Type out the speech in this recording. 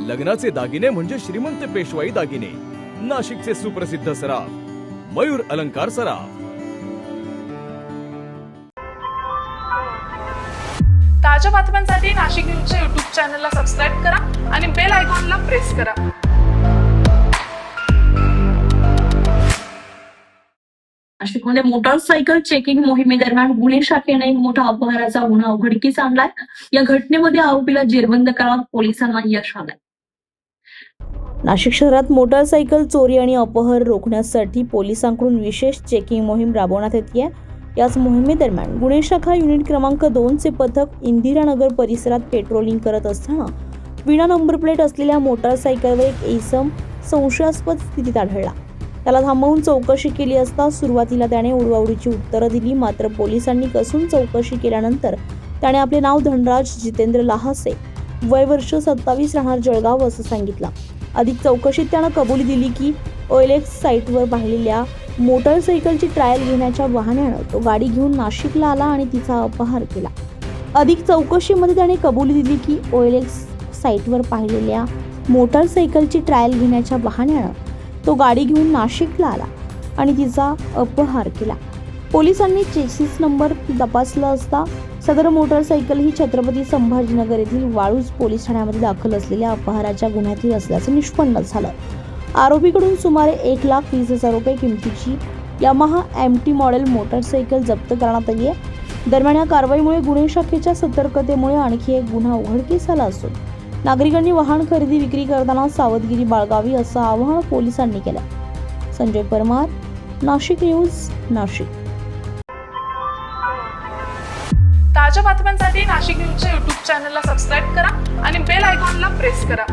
लग्नाचे दागिने म्हणजे श्रीमंत पेशवाई दागिने. नाशिकचे सुप्रसिद्ध सराफ मयूर अलंकार सराफ. ताज्या बातम्यांसाठी नाशिक न्यूजच्या YouTube चॅनलला सबस्क्राईब करा आणि बेल आयकॉनला प्रेस करा. नाशिकमध्ये मोटारसायकल चेकिंग मोहिमेदरम्यान गुन्हे शाखेने एक मोठा अपहरणाचा गुन्हा उघडकीस आणलाय. या घटनेमध्ये आरोपीला जेरबंद करण्यात पोलिसांना यश आलंय. नाशिक शहरात मोटारसायकल चोरी आणि अपहरण रोखण्यासाठी पोलिसांकडून विशेष चेकिंग मोहीम राबवण्यात येते. याच मोहिमेदरम्यान गुन्हे शाखा युनिट क्रमांक 2 चे पथक इंदिरानगर परिसरात पेट्रोलिंग करत असताना विना नंबर प्लेट असलेल्या मोटारसायकलवर एक इसम संशयास्पद स्थितीत आढळला. त्याला थांबवून चौकशी केली असता सुरुवातीला त्याने उडवाउडीची उत्तरं दिली. मात्र पोलिसांनी कसून चौकशी केल्यानंतर त्याने आपले नाव धनराज जितेंद्र लहासे, वय वर्ष 27, राहणार जळगाव असं सांगितलं. अधिक चौकशीत त्यानं कबुली दिली की OLX साईटवर पाहिलेल्या मोटारसायकलची ट्रायल घेण्याच्या बहाण्यानं तो गाडी घेऊन नाशिकला आला आणि तिचा अपहार केला. अधिक चौकशीमध्ये त्याने कबुली दिली की OLX साईटवर पाहिलेल्या मोटारसायकलची ट्रायल घेण्याच्या बहाण्यानं तो गाडी घेऊन नाशिकला आला आणि तिचा अपहार केला. पोलिसांनी चेसिस नंबर तपासला असता सदर मोटारसायकल ही छत्रपती संभाजीनगर येथील वाळूज पोलीस ठाण्यामध्ये दाखल असलेल्या अपहाराच्या गुन्ह्यातील असल्याचं निष्पन्न झालं. आरोपीकडून सुमारे 1,20,000 रुपये किमतीची यामाहा MT मॉडेल मोटारसायकल जप्त करण्यात आली आहे. दरम्यान या कारवाईमुळे गुन्हे शाखेच्या सतर्कतेमुळे आणखी एक गुन्हा उघडकीस आला असून नागरिकांनी वाहन खरेदी विक्री करताना सावधगिरी बाळगावी असं आवाहन पोलिसांनी केलं. संजय परमार, नाशिक न्यूज, नाशिक. ताज्या बातम्यांसाठी नाशिक न्यूजच्या YouTube चॅनलला सबस्क्राईब करा आणि बेल आयकॉनला प्रेस करा.